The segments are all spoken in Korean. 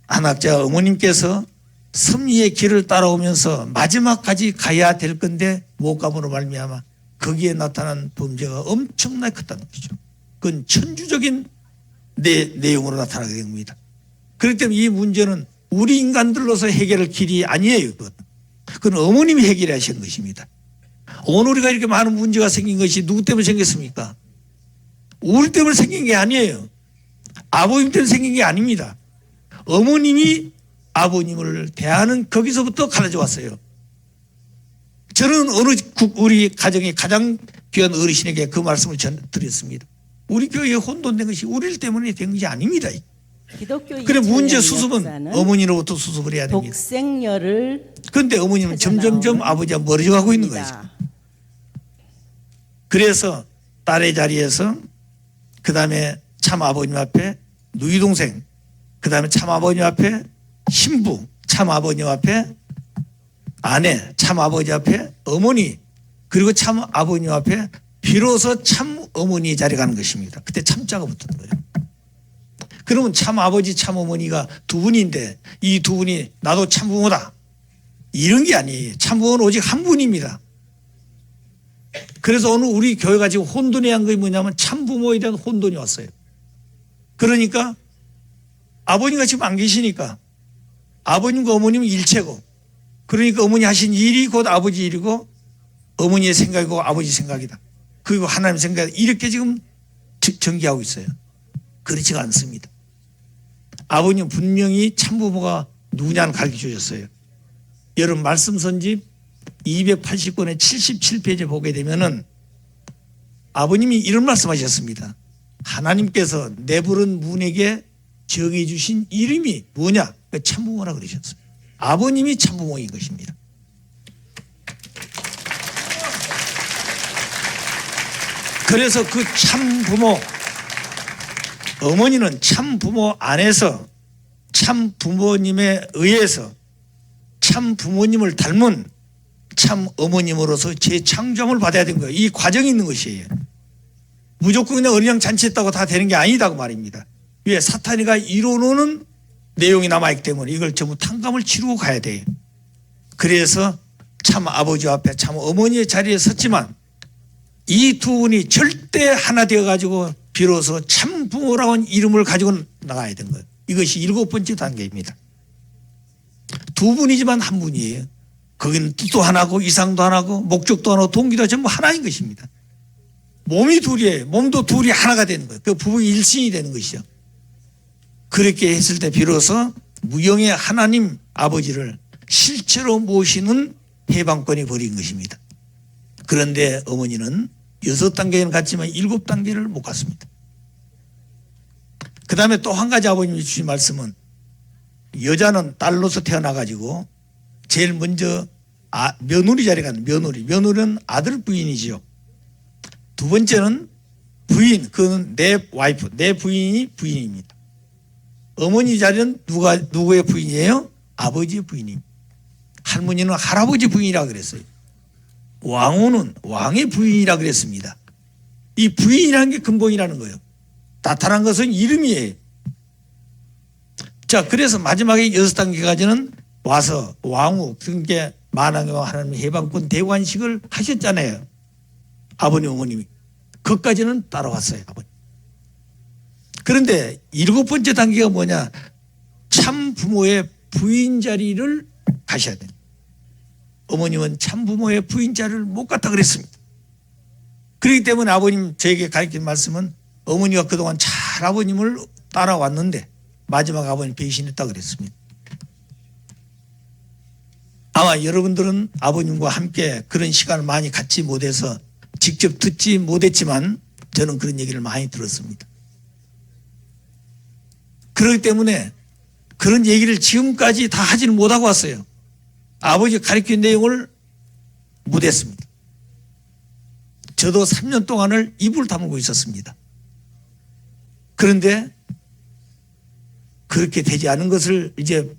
한학자 어머님께서 섭리의 길을 따라오면서 마지막까지 가야 될 건데 못 가므로 말미암아 거기에 나타난 범죄가 엄청나게 컸다는 것이죠. 그건 천주적인 내용으로 나타나게 된 겁니다. 그렇기 때문에 이 문제는 우리 인간들로서 해결할 길이 아니에요. 그건 어머님이 해결하신 것입니다. 오늘 우리가 이렇게 많은 문제가 생긴 것이 누구 때문에 생겼습니까? 우리 때문에 생긴 게 아니에요. 아버님 때문에 생긴 게 아닙니다. 어머님이 아버님을 대하는 거기서부터 갈라져 왔어요. 저는 우리 가정의 가장 귀한 어르신에게 그 말씀을 드렸습니다. 우리 교회에 혼돈된 것이 우리 때문에 된 것이 아닙니다. 그래 문제 수습은 어머니로부터 수습을 해야 됩니다. 독생녀를 그런데 어머님은 점점점 아버지와 멀어져 가고 있는 거죠. 그래서 딸의 자리에서 그 다음에 참 아버님 앞에 누이 동생, 그 다음에 참 아버님 앞에 신부, 참 아버님 앞에 아내, 참 아버지 앞에 어머니, 그리고 참 아버님 앞에 비로소 참 어머니의 자리에 가는 것입니다. 그때 참자가 붙는 거예요. 그러면 참 아버지, 참 어머니가 두 분인데 이 두 분이 나도 참 부모다 이런 게 아니에요. 참 부모는 오직 한 분입니다. 그래서 오늘 우리 교회가 지금 혼돈이 한 것이 뭐냐면 참 부모에 대한 혼돈이 왔어요. 그러니까 아버님과 지금 안 계시니까 아버님과 어머님은 일체고, 그러니까 어머니 하신 일이 곧 아버지 일이고 어머니의 생각이고 아버지 생각이다. 그리고 하나님 생각, 이렇게 지금 전개하고 있어요. 그렇지가 않습니다. 아버님 분명히 참부모가 누구냐는 가르쳐 주셨어요. 여러분 말씀 선집 280권의 77페이지 보게 되면은 아버님이 이런 말씀하셨습니다. 하나님께서 내부른 문에게 정해 주신 이름이 뭐냐? 참부모라 그러셨어요. 아버님이 참부모인 것입니다. 그래서 그 참부모, 어머니는 참부모 안에서 참부모님에 의해서 참부모님을 닮은 참어머님으로서 재창조함을 받아야 되는 거예요. 이 과정이 있는 것이에요. 무조건 그냥 어린양 잔치했다고 다 되는 게 아니다고 말입니다. 왜? 사탄이가 이뤄놓는 내용이 남아있기 때문에 이걸 전부 탕감을 치르고 가야 돼요. 그래서 참 아버지 앞에 참 어머니의 자리에 섰지만 이 두 분이 절대 하나 되어가지고 비로소 참 부모라고 하는 이름을 가지고 나가야 되는 거예요. 이것이 7번째 단계입니다. 두 분이지만 한 분이에요. 거기는 뜻도 하나고 이상도 하나고 목적도 하나고 동기도 전부 하나인 것입니다. 몸이 둘이에요. 몸도 둘이 하나가 되는 거예요. 그 부부 일신이 되는 것이죠. 그렇게 했을 때 비로소 무형의 하나님 아버지를 실제로 모시는 해방권이 벌인 것입니다. 그런데 어머니는 6단계는 갔지만 7단계를 못 갔습니다. 그 다음에 또 한 가지 아버님이 주신 말씀은 여자는 딸로서 태어나가지고 제일 먼저 며느리 자리에 가는 며느리는 아들 부인이지요. 두 번째는 부인, 그건 내 와이프, 내 부인이 부인입니다. 어머니 자리는 누구의 부인이에요? 아버지의 부인입니다. 할머니는 할아버지 부인이라고 그랬어요. 왕후는 왕의 부인이라고 그랬습니다. 이 부인이라는 게 근본이라는 거예요. 나타난 것은 이름이에요. 자, 그래서 마지막에 6단계까지는 와서 왕후, 그러니까 만왕의 하나님 해방권 대관식을 하셨잖아요. 아버님, 어머님이. 그것까지는 따라왔어요. 아버님. 그런데 7번째 단계가 뭐냐? 참 부모의 부인 자리를 가셔야 돼요. 어머님은 참 부모의 부인 자리를 못 갔다 그랬습니다. 그렇기 때문에 아버님 저에게 가르친 말씀은 어머니가 그동안 잘 아버님을 따라왔는데 마지막 아버님 배신했다 그랬습니다. 아마 여러분들은 아버님과 함께 그런 시간을 많이 갖지 못해서 직접 듣지 못했지만 저는 그런 얘기를 많이 들었습니다. 그렇기 때문에 그런 얘기를 지금까지 다 하지는 못하고 왔어요. 아버지 가르친 내용을 못했습니다. 저도 3년 동안을 입을 다물고 있었습니다. 그런데 그렇게 되지 않은 것을 이제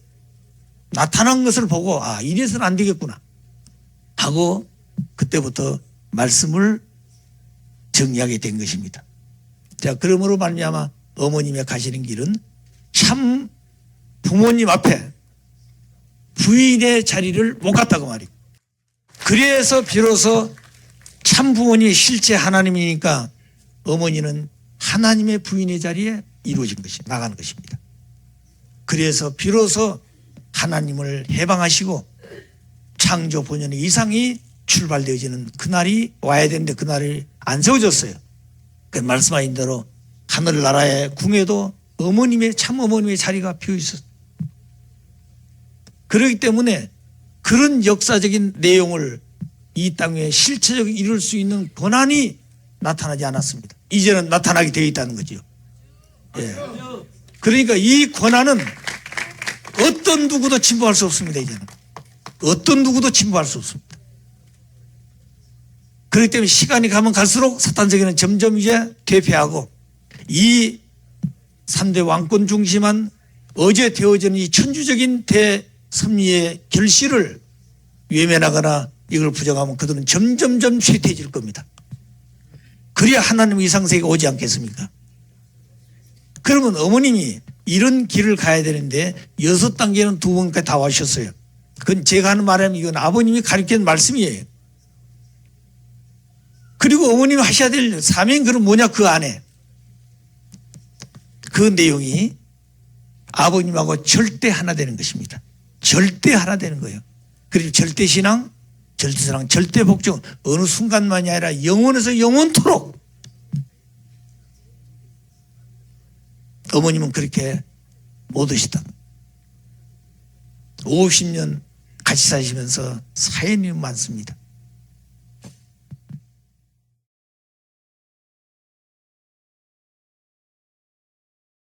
나타난 것을 보고 이래서는 안 되겠구나 하고 그때부터 말씀을 정리하게 된 것입니다. 자, 그러므로 말미암아 어머님의 가시는 길은 참 부모님 앞에 부인의 자리를 못 갔다고 말이에요. 그래서 비로소 참 부모님이 실제 하나님이니까 어머니는 하나님의 부인의 자리에 이루어진 것이 나가는 것입니다. 그래서 비로소 하나님을 해방하시고 창조 본연의 이상이 출발되어지는 그날이 와야 되는데 그날이 안 세워졌어요. 그 말씀하신 대로 하늘나라의 궁에도 어머님의 참 어머님의 자리가 비어 있었어요. 그렇기 때문에 그런 역사적인 내용을 이 땅에 실체적으로 이룰 수 있는 권한이 나타나지 않았습니다. 이제는 나타나게 되어 있다는 거죠. 예. 그러니까 이 권한은 어떤 누구도 침범할 수 없습니다. 이제는 어떤 누구도 침범할 수 없습니다. 그렇기 때문에 시간이 가면 갈수록 사탄 세계는 점점 이제 퇴폐하고 이 3대 왕권 중심한 어제 되어진 이 천주적인 대섭리의 결실을 외면하거나 이걸 부정하면 그들은 점점점 쇠퇴해질 겁니다. 그래야 하나님 이상세계가 오지 않겠습니까? 그러면 어머님이 이런 길을 가야 되는데 6단계는 2번까지 다 와셨어요. 그건 제가 하는 말하면 이건 아버님이 가르치는 말씀이에요. 그리고 어머님이 하셔야 될 사명이 그럼 뭐냐 그 안에 그 내용이 아버님하고 절대 하나 되는 것입니다. 절대 하나 되는 거예요. 그리고 절대신앙, 절대사랑, 절대복종 어느 순간만이 아니라 영원에서 영원토록 어머님은 그렇게 못 오시다. 50년 같이 사시면서 사연이 많습니다.